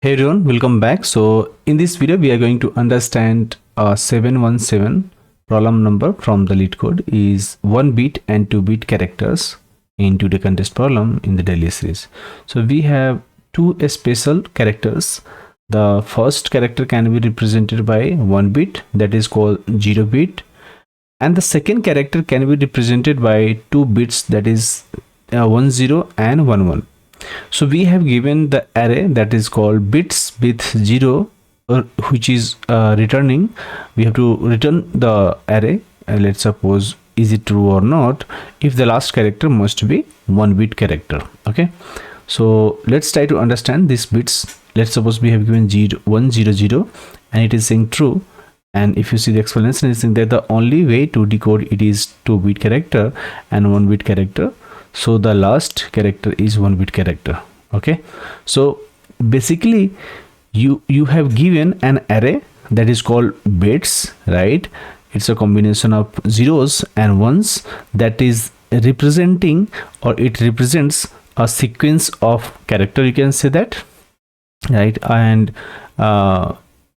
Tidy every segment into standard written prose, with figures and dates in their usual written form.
Hey everyone, welcome back. So in this video, we are going to understand 717 problem number from the Leetcode is 1-bit and 2-bit characters in two-day contest problem in the daily series. So we have two special characters. The first character can be represented by 1-bit, that is called 0-bit, and the second character can be represented by 2 bits, that is 10 and 11. So we have given the array that is called bits with 0, which is returning. We have to return the array. Let's suppose is it true or not if the last character must be 1-bit character. Okay, so let's try to understand these bits. Let's suppose we have given 100 and it is saying true. And if you see the explanation, it's saying that the only way to decode it is 2-bit character and 1-bit character. So the last character is 1-bit character. Okay, so basically you have given an array that is called bits, right? It's a combination of zeros and ones that is representing, or it represents a sequence of character, you can say that, right? And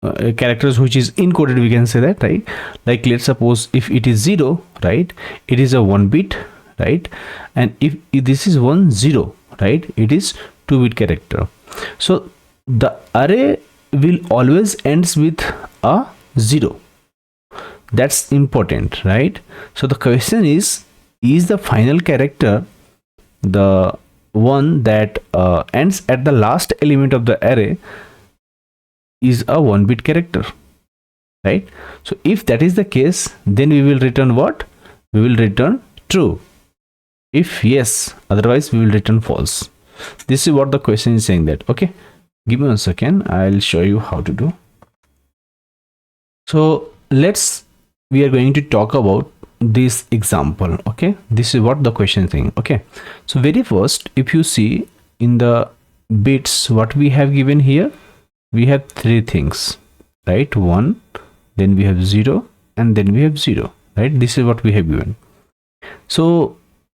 characters which is encoded, we can say that, right? Like let's suppose if it is 0, right, it is a 1-bit, right? And if this is 10, right, it is 2-bit character. So the array will always ends with a 0. That's important, right? So the question is the final character the one that ends at the last element of the array is a 1-bit character, right? So if that is the case, then we will return what? We will return true. If yes, otherwise we will return false. This is what the question is saying that. Okay, give me 1 second, I'll show you how to do. So we are going to talk about this example. Okay, this is what the question is saying. Okay, so very first, if you see in the bits what we have given here, we have 3 things, right? 1, then we have 0, and then we have 0, right? This is what we have given. So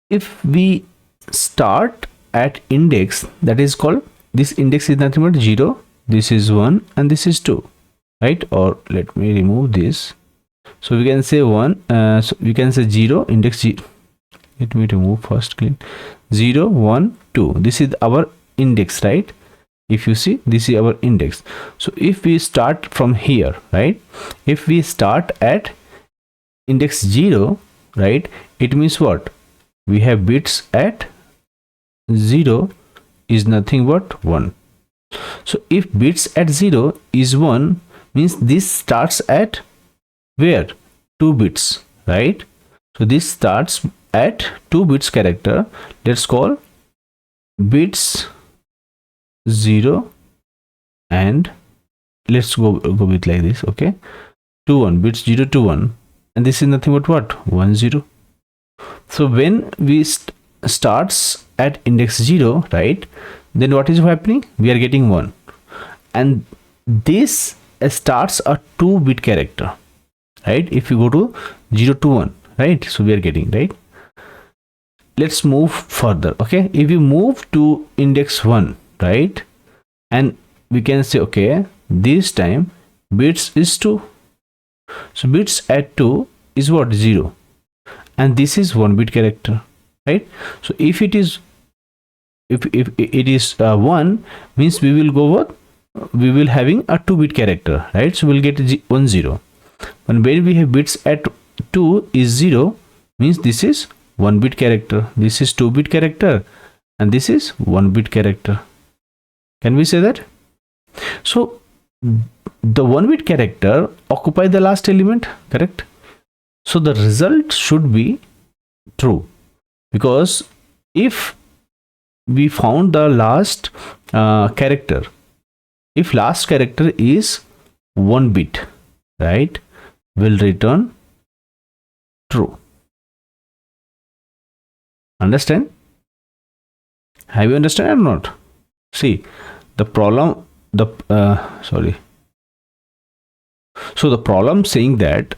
if we start at index, that is called, this index is nothing but 0, this is 1, and this is 2, right? Or let me remove this. So we can say 1, so we can say 0, index 0. Let me remove first, clean. 0, 1, 2. This is our index, right? If you see, this is our index. So if we start from here, right, if we start at index 0, right, it means what? We have bits at 0 is nothing but 1. So if bits at 0 is 1, means this starts at where? 2 bits, right? So this starts at 2 bits character. Let's call bits 0, and let's go with like this. Okay, 2 1, bits 0 to 1, and this is nothing but what? 1 0. So when we starts at index 0, right, then what is happening? We are getting 1, and this starts a 2-bit character, right? If you go to 0 to 1, right, so we are getting, right? Let's move further. Okay, if you move to index 1, right, and we can say, okay, this time bits is 2, so bits at 2 is what? 0, and this is 1-bit character, right? So if it is 1, means we will go what? We will having a 2-bit character, right? So we'll get 1 0. And when we have bits at 2 is 0, means this is 1-bit character, this is 2-bit character, and this is 1-bit character. Can we say that? So the 1-bit character occupy the last element, correct? So the result should be true, because if we found the last character, if last character is 1 bit, right, will return true. Understand? Have you understand or not? See the problem, so the problem saying that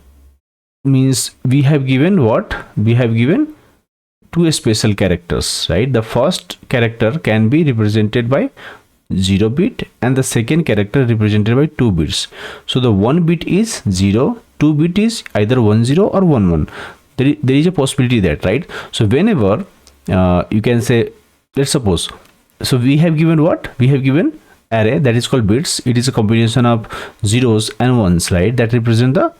means we have given what? We have given 2 special characters, right? The first character can be represented by 0 bit and the second character represented by 2 bits. So the 1 bit is 0, 2 bit is either 10 or 11. There is a possibility that, right? So whenever you can say, let's suppose, so we have given what? We have given array that is called bits. It is a combination of zeros and ones, right? That represent the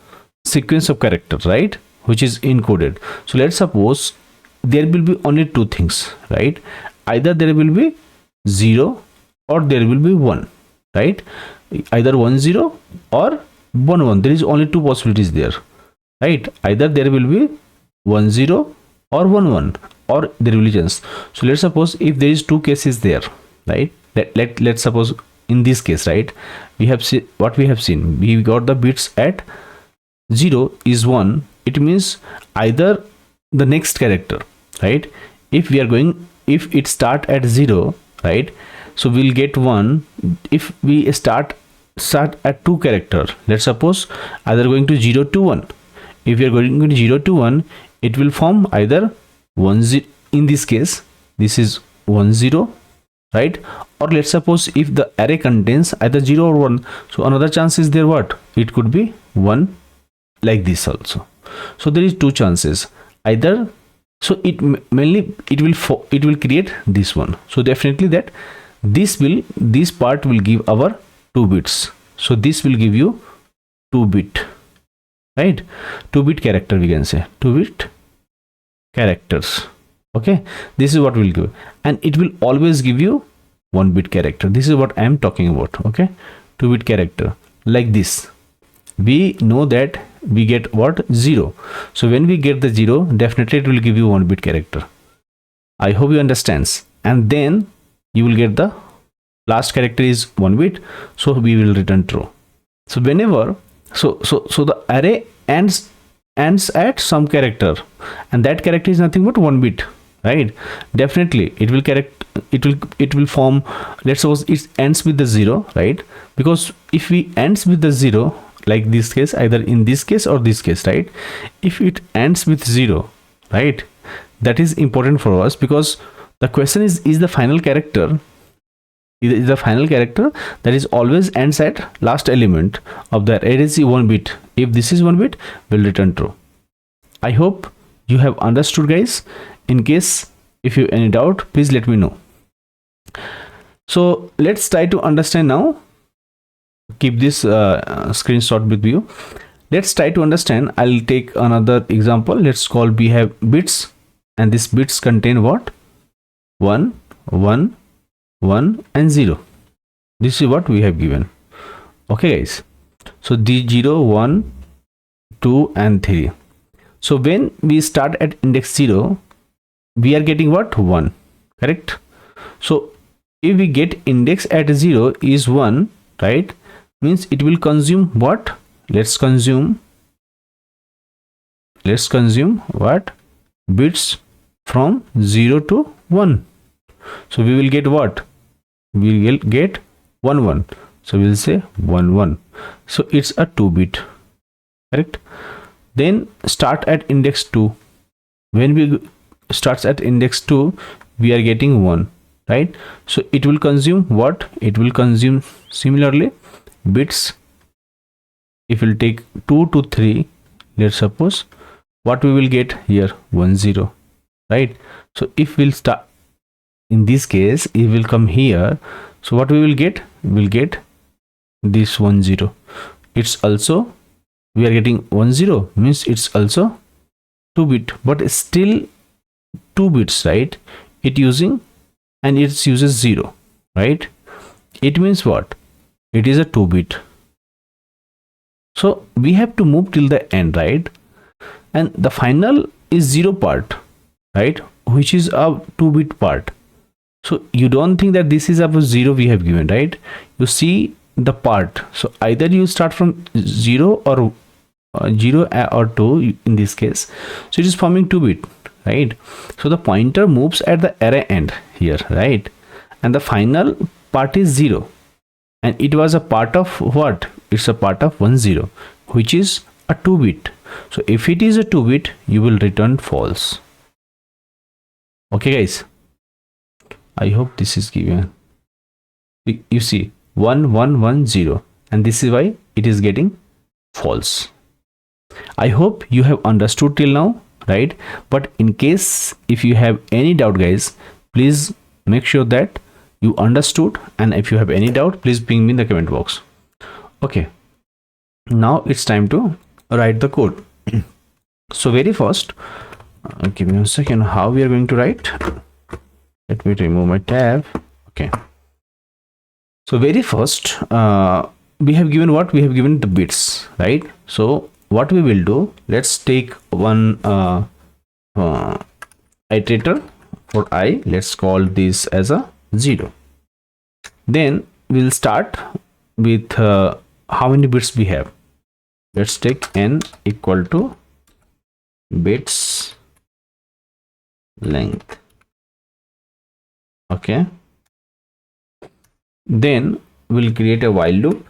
sequence of characters, right? Which is encoded. So let's suppose there will be only two things, right? Either there will be 0 or there will be 1, right? Either 10 or 11. There is only two possibilities there, right? Either there will be 10 or 11 or there will be chance. So let's suppose if there is two cases there, right? Let's suppose in this case, right, we have seen what we have seen. We got the bits at 0 is 1. It means either the next character, right? If we are going, if it start at 0, right, so we'll get 1. If we start at 2 character, let's suppose either going to 0 to 1. If we are going to 0 to 1, it will form either 1 0. In this case, this is 10, right? Or let's suppose if the array contains either 0 or 1, so another chance is there, what? It could be 1, like this also. So there is two chances, either. So it mainly it will create this one. So definitely that this part will give our 2 bits. So this will give you 2 bit, right? 2 bit character, we can say 2 bit characters. Okay, this is what will give, and it will always give you 1 bit character. This is what I am talking about. Okay, 2 bit character like this. We know that we get what? 0. So when we get the 0, definitely it will give you 1 bit character. I hope you understands. And then you will get the last character is 1 bit, so we will return true. So whenever so the array ends at some character, and that character is nothing but 1 bit, right? Definitely it will form, let's suppose it ends with the 0, right? Because if we ends with the 0, like this case, either in this case or this case, right? If it ends with 0, right, that is important for us, because the question is the final character, is the final character that is always ends at last element of the array is 1 bit. If this is 1 bit, will return true. I hope you have understood, guys. In case if you have any doubt, please let me know. So let's try to understand now. Keep this screenshot with you. Let's try to understand. I'll take another example. Let's call, we have bits, and these bits contain what? 1 1 1 and 0. This is what we have given. Okay, guys. So the 0 1 2 and 3. So when we start at index 0, we are getting what? 1, correct? So if we get index at 0 is 1, right, means it will consume what? Let's consume what? Bits from 0 to 1. So we will get what? We will get 1 1. So we will say 1 1. So it's a 2 bit, correct? Then start at index 2. When we starts at index 2, we are getting 1, right? So it will consume what? It will consume similarly bits. If we'll take 2 to 3, let's suppose, what we will get here? 1 0, right? So if we'll start in this case, it will come here. So what we will get? We'll get this 1 0. It's also, we are getting 1 0, means it's also 2 bit, but still 2 bits, right? It using, and it uses 0, right? It means what? It is a 2 bit. So we have to move till the end, right? And the final is 0 part, right, which is a 2 bit part. So you don't think that this is about 0 we have given, right? You see the part. So either you start from 0 or 0 or 2 in this case. So it is forming 2 bit, right? So the pointer moves at the array end here, right? And the final part is 0, and it was a part of what? It's a part of 1 0, which is a 2 bit. So if it is a 2 bit, you will return false. Okay, guys, I hope this is given. You see 1 1 1 0, and this is why it is getting false. I hope you have understood till now, right? But in case if you have any doubt, guys, please make sure that you understood, and if you have any doubt, please ping me in the comment box. Okay, now it's time to write the code. So very first, give me a second. How we are going to write? Let me remove my tab. Okay, so very first, we have given what? We have given the bits, right? So what we will do, let's take one iterator for I. Let's call this as a 0. Then we'll start with how many bits we have. Let's take n equal to bits length. Okay, then we'll create a while loop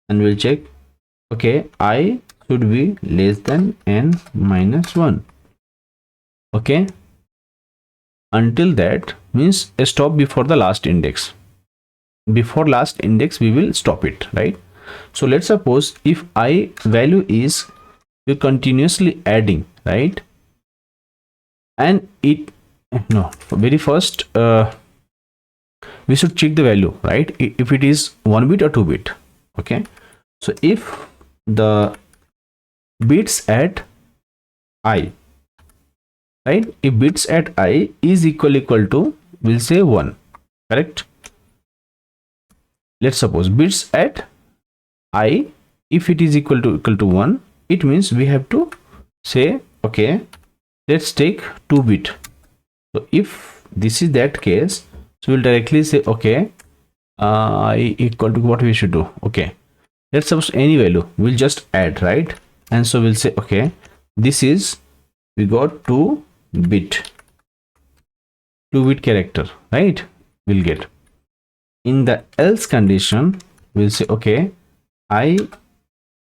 and we'll check, okay, I should be less than n minus 1. Okay, until that means a stop before the last index. Before last index we will stop it, right? So let's suppose if I value is, we're continuously adding, right? And it, no, very first we should check the value, right? If it is 1 bit or 2 bit. Okay, so if the bits at I, right, if bits at I is equal to, we'll say 1, correct? Let's suppose bits at I, if it is equal to 1, it means we have to say, okay, let's take 2 bit. So if this is that case, so we'll directly say, okay, I equal to, what we should do, okay, let's suppose any value, we'll just add, right? And so we'll say, okay, this is, we got 2 bit character, right? We'll get. In the else condition, we'll say, okay, I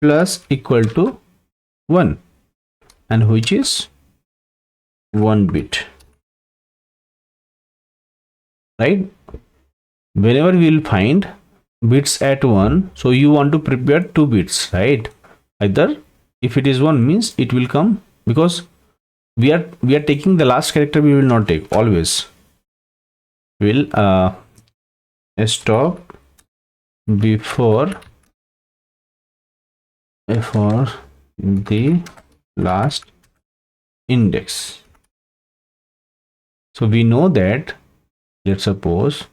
plus equal to 1, and which is 1 bit, right? Whenever we will find bits at 1, so you want to prepare 2 bits, right? Either if it is 1 means it will come, because we are taking the last character, we will not take always. Will stop before the last index. So we know that, let's suppose,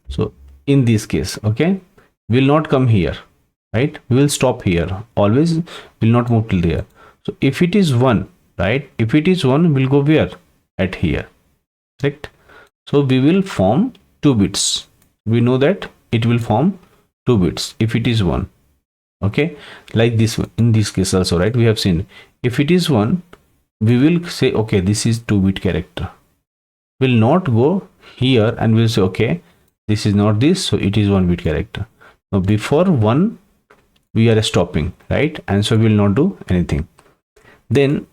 so in this case, okay, will not come here, right? We will stop here, always will not move till there. So if it is 1, right, if it is 1, we'll go where? At here, correct? So we will form 2 bits. We know that it will form 2 bits if it is 1. Okay, like this one, in this case also, right? We have seen if it is 1, we will say, okay, this is 2 bit character. Will not go here and we'll say, okay, this is not this, so it is 1 bit character. Now before 1 we are stopping, right? And so we will not do anything. Then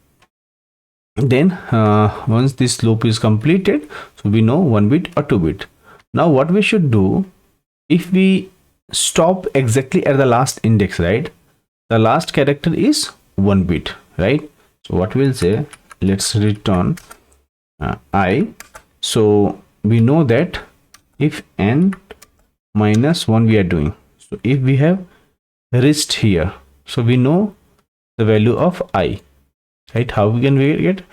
once this loop is completed, so we know 1 bit or 2 bit. Now what we should do, if we stop exactly at the last index, right, the last character is 1 bit, right? So what we'll say, let's return I. So we know that if n minus 1 we are doing, so if we have reached here, so we know the value of I, right? How we can get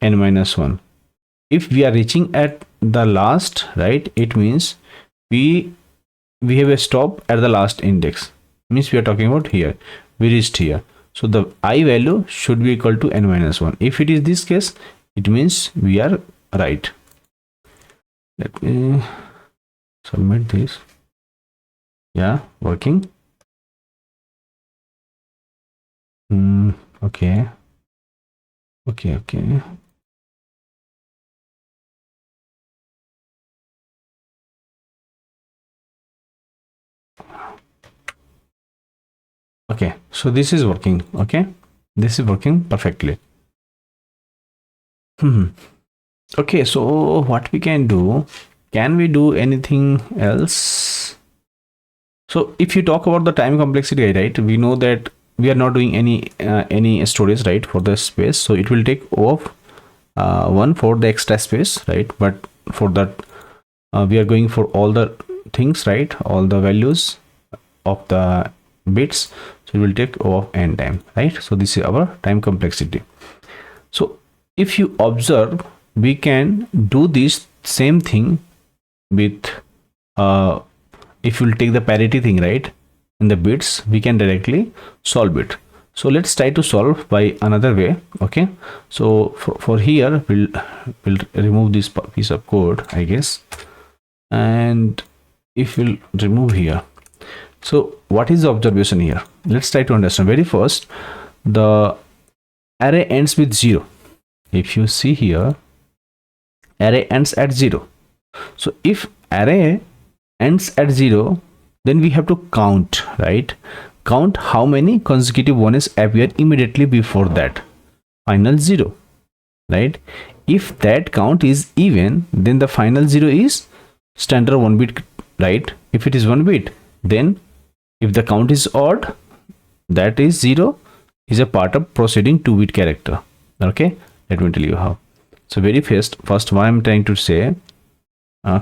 n minus 1? If we are reaching at the last, right, it means we have a stop at the last index, means we are talking about here, we reached here, so the I value should be equal to n minus 1. If it is this case, it means we are right. Let me submit this. Yeah, working. Okay. Okay, so this is working. Okay, this is working perfectly. Okay, so what we can do, can we do anything else? So if you talk about the time complexity, right, we know that we are not doing any storage, right, for the space, so it will take O of 1 for the extra space, right? But for that we are going for all the things, right, all the values of the bits, so it will take O of n time, right? So this is our time complexity. So if you observe, we can do this same thing with if you'll take the parity thing, right, in the bits, we can directly solve it. So let's try to solve by another way. Okay, so for here we'll remove this piece of code, I guess, and if we'll remove here, so what is the observation here? Let's try to understand. Very first, the array ends with 0. If you see here, array ends at 0. So if array ends at 0, then we have to count, right? Count how many consecutive ones appear immediately before that final 0, right? If that count is even, then the final 0 is standard 1 bit, right? If it is 1 bit, then if the count is odd, that is 0 is a part of proceeding 2-bit character. Okay, let me tell you how. So very first what I'm trying to say,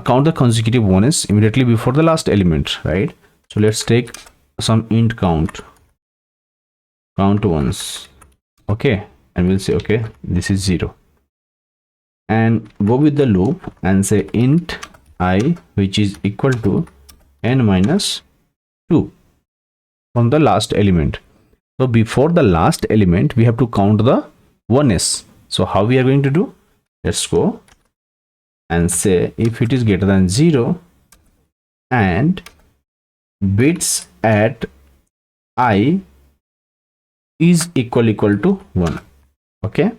count the consecutive ones immediately before the last element, right? So let's take some int count once, okay, and we'll say okay, this is 0, and go with the loop and say int I, which is equal to n minus 2 from the last element. So before the last element we have to count the 1s. So how we are going to do? Let's go and say if it is greater than 0 and bits at I is equal to 1, okay,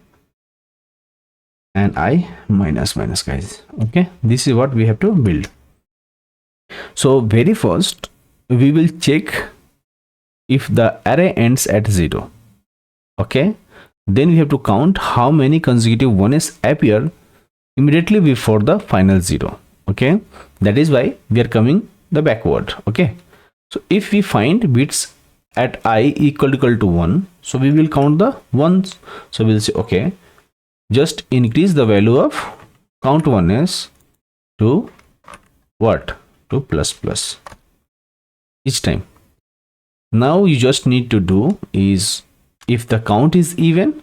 and I minus guys, okay, this is what we have to build. So very first we will check if the array ends at 0, okay, then we have to count how many consecutive ones appear immediately before the final 0, okay, that is why we are coming the backward, okay. So if we find bits at I equal to 1, so we will count the ones. So we'll say okay, just increase the value of count 1s to what? To plus each time. Now you just need to do is, if the count is even,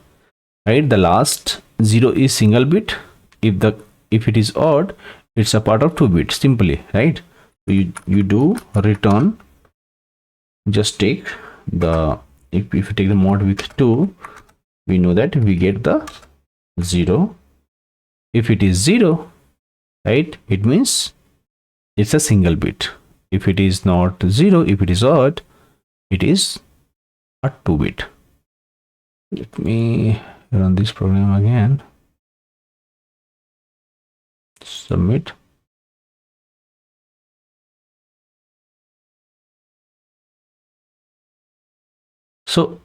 right, the last 0 is single bit. If it is odd, it's a part of 2 bits, simply, right? You do return, just take the, if you take the mod with 2, we know that we get the 0. If it is 0, right, it means it's a single bit. If it is not 0, if it is odd, it is a 2 bit. Let me run this program again, submit. So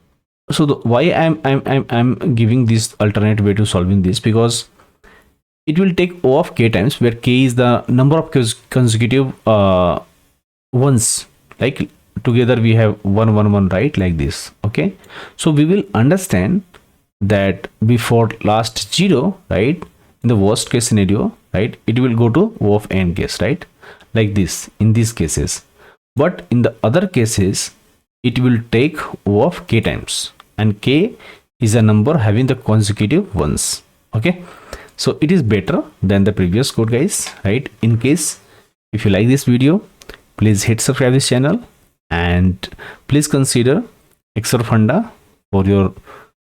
why I'm giving this alternate way to solving this, because it will take O of k times, where k is the number of consecutive ones, like together we have 1 1 1, right, like this, okay. So we will understand that before last 0, right, in the worst case scenario, right, it will go to O of n case, right, like this in these cases. But in the other cases it will take O of k times, and k is a number having the consecutive ones, okay. So it is better than the previous code, guys, right? In case if you like this video, please hit subscribe this channel, and please consider ExpertFunda for your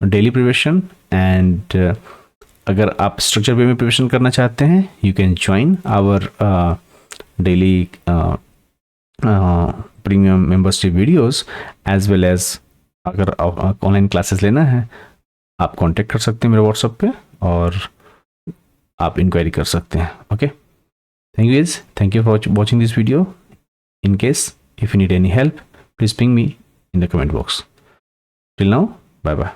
daily preparation. And अगर आप structure way में preparation करना चाहते हैं, you can join our daily premium membership videos as well as अगर online classes लेना है, आप कांटेक्ट कर सकते हैं मेरे व्हाट्सएप पे और आप इंक्वायरी कर सकते हैं. Okay, thank you guys, thank you for watching this video. In case if you need any help, please ping me in the comment box. Till now, bye bye.